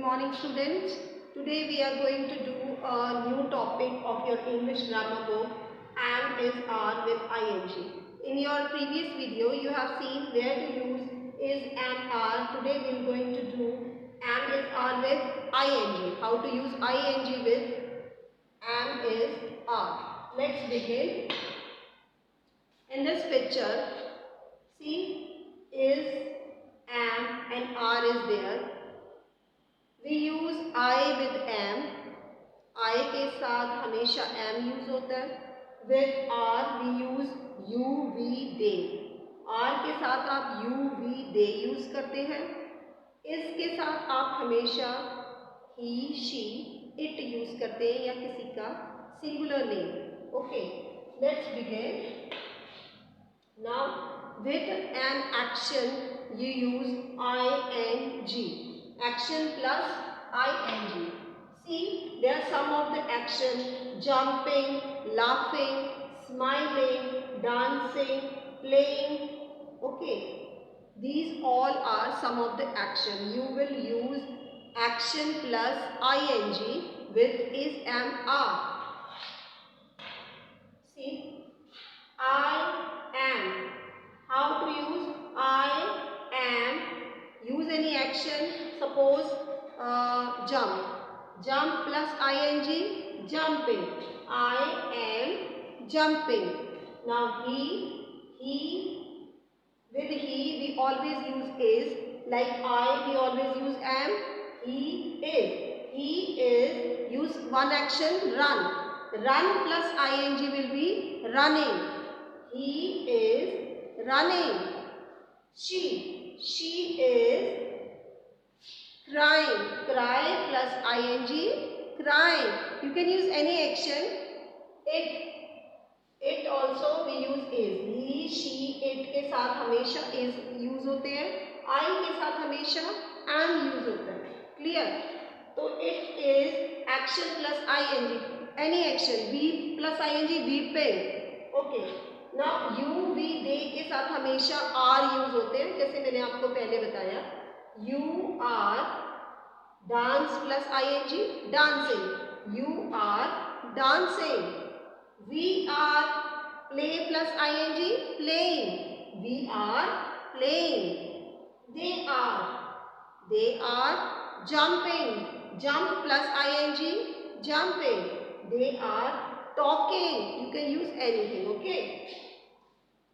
morning students. Today we are going to do a new topic of your English grammar book, am is are with ing. In your previous video you have seen where to use is, am, are. Today we are going to do am is are with ing. How to use ing with am is are. Let's begin. In this picture, see, is, am and are is there. We use I with am. I के साथ हमेशा am use होता है. With are we use you, we, they. are के साथ आप you, we, they use करते हैं. is के साथ आप हमेशा he, she, it यूज करते हैं या किसी का singular name. Okay, let's begin. Now, with an action, you use ing. Action plus ing. See, there are some of the action: jumping, laughing, smiling, dancing, playing. Okay, these all are some of the action. You will use action plus ing with is, am, are. See, I am. How to use I am? Use any action. Suppose jump. Jump plus ing, jumping. I am jumping. Now he, with he we always use is. Like I we always use am. He is. Use one action, run. Run plus ing will be running. He is running. She is crying. Cry plus ing, crying. You can use any action. It also we use is. He, she, it के साथ हमेशा is use होते हैं. I के साथ हमेशा am use होता है. Clear? तो it is action plus ing. Any action. We plus ing, weeping. Okay. Now you, we, they के साथ हमेशा are यूज होते हैं. जैसे मैंने आपको पहले बताया. You are dance plus ing, dancing. You are dancing. We are play plus ing, playing. We are playing. They are jumping. Jump plus ing, jumping. They are talking. You can use anything. Okay.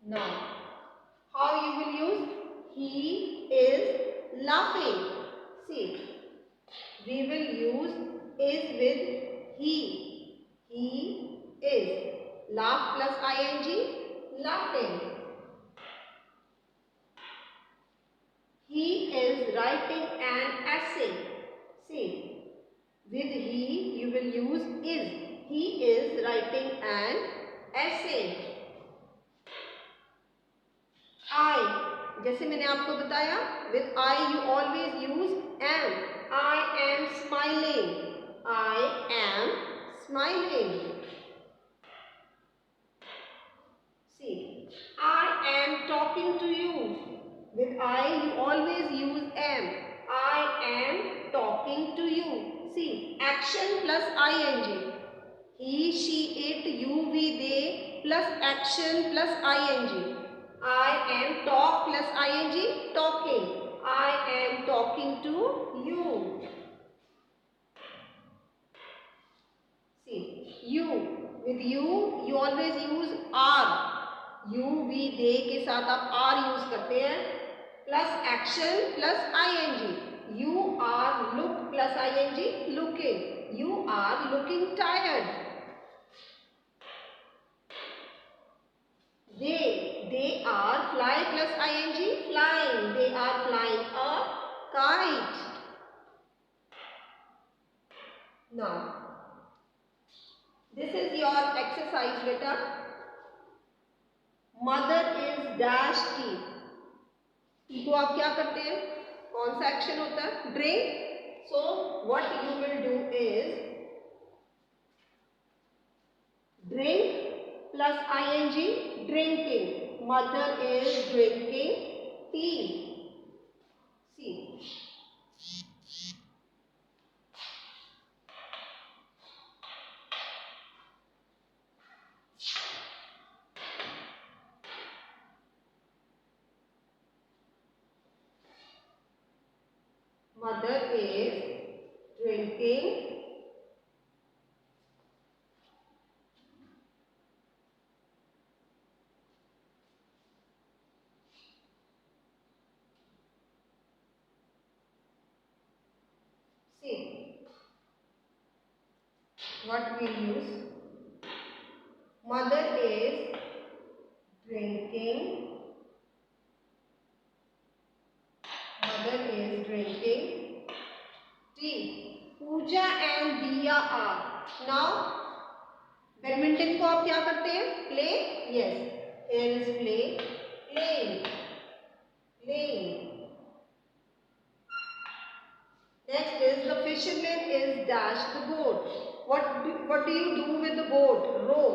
Now, how you will use? He is laughing. See, we will use is with he. He is. Laugh plus ing, laughing. He is writing an essay. See, with he you will use is. He is writing an essay. I, जैसे मैंने आपको बताया, with I you always use am. I am smiling. I am smiling. See, I am talking to you. With I you always use am. I am talking to you. See, action plus ing. He, she, it, you, we, they plus action plus ing. I am talk plus ing, talking. I am talking to you. See, you. With you always use are. You, we, they के साथ आप are use करते हैं. Plus action plus ing. You are look plus ing, looking. You are looking tired. They are fly plus ing, flying. They are flying a kite. Now, this is your exercise beta. Mother is dash tea. T को आप क्या करते हैं? कौन सा action होता है? Drink. So what you will do is drink plus ing, drinking. Mother is drinking tea. See, Mother is drinking see what we use. Mother is drinking. Mother is drinking tea. Pooja and Diya are. Now, badminton को आप क्या करते हैं? Play. Yes. Here is play. Playing. Playing. Next is the fisherman is dash the boat. What do you do with the boat? Row.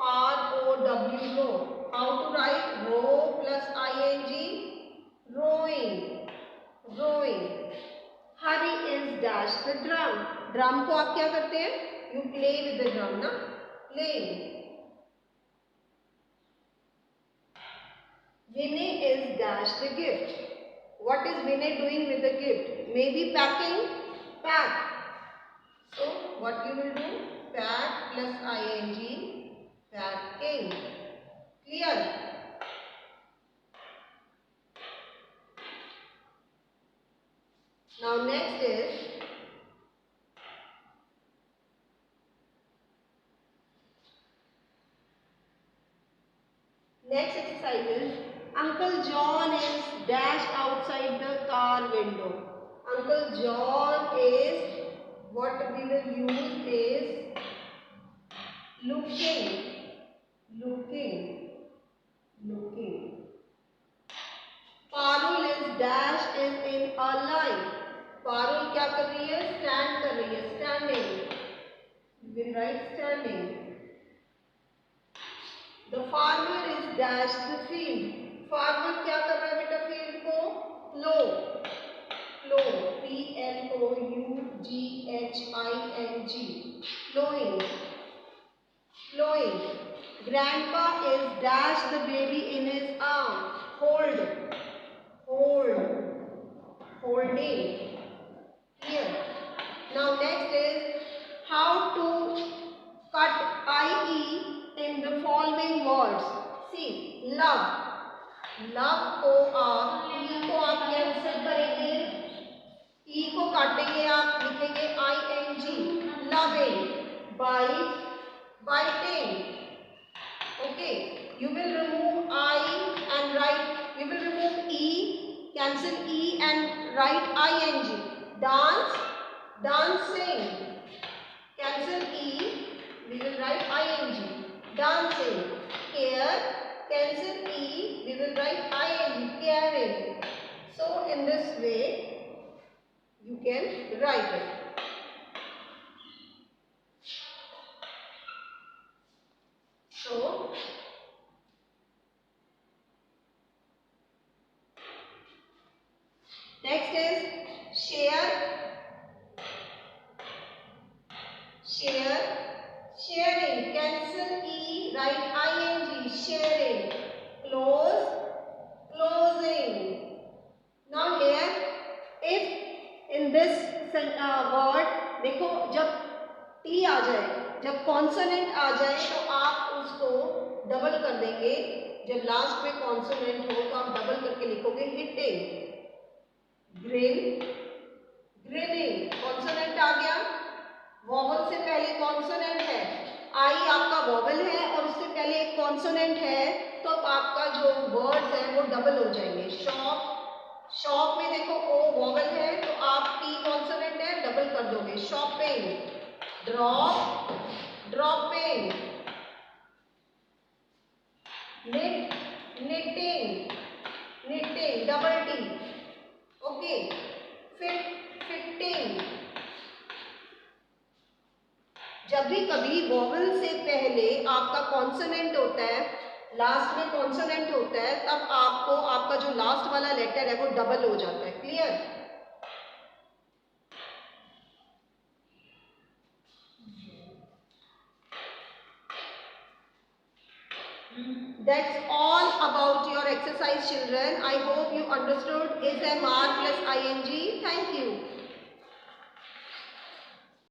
R-O-W. Row. How to write? Row plus ing. Rowing. Rowing. Hari is dash the drum. Drum को आप क्या करते हैं? You play with the drum, ना? Playing. Vinay is dash the gift. What is Vinay doing with the gift? Maybe packing. Pack. So what you will do? Pack plus ing. Packing. Clear? Now next is next exercise is Uncle John is dash outside the car window. Uncle John is, what we will use is looking. Looking. Looking. Parul is dash is in a line. Parul क्या कर रही है? Stand कर रही है. Standing. We will write standing. The farmer is dash the field. Farmer क्या कर रहा है बेटा field को? Plow. Plow. P-L-O-U-G-H-I-N-G. Plowing. Plowing. Grandpa is dash the baby in his arm. Hold. Hold. Holding. Here. Now next is how to cut IE in the following words. See, love. Love को आप ई को आप cancel करेंगे, ई को काटेंगे, आप लिखेंगे ing. Loving. Bite. Biting. Okay. You will remove I and write. You will remove E, cancel E and write ing. Dance. Dancing. Cancel E, we will write ing. Dancing. Care. Cancel E, we will write ing. Caring. So in this way, you can write it. So next is share. Share. Sharing. Cancel E, write ing. Sharing. Close. Closing. Now here, if in this word, देखो जब T आ जाए, जब consonant आ जाए तो आप उसको double कर देंगे. जब लास्ट में कॉन्सोनेंट हो तो आप डबल करके लिखोगे हिटिंग. ग्रिन. ग्रिनिंग. कॉन्सोनेंट आ गया. वॉवल से पहले कॉन्सोनेंट है. आई आपका वॉवल है और उससे पहले एक कॉन्सोनेंट है, तो आपका जो वर्ड्स हैं वो डबल हो जाएंगे. शॉप. शॉप में देखो ओ वॉवल है तो आप टी कॉन्सोनेंट है, डबल कर दोगे. Shopping. Drop. Dropping. Knit. Knitting. Knitting. Double T. Okay. Fit. Fitting. जब भी कभी वॉवल से पहले आपका कॉन्सोनेंट होता है, लास्ट में कॉन्सोनेंट होता है, तब आपको आपका जो लास्ट वाला लेटर है वो डबल हो जाता है. Clear? That's all about your exercise, children. I hope you understood is MR plus ing. Thank you.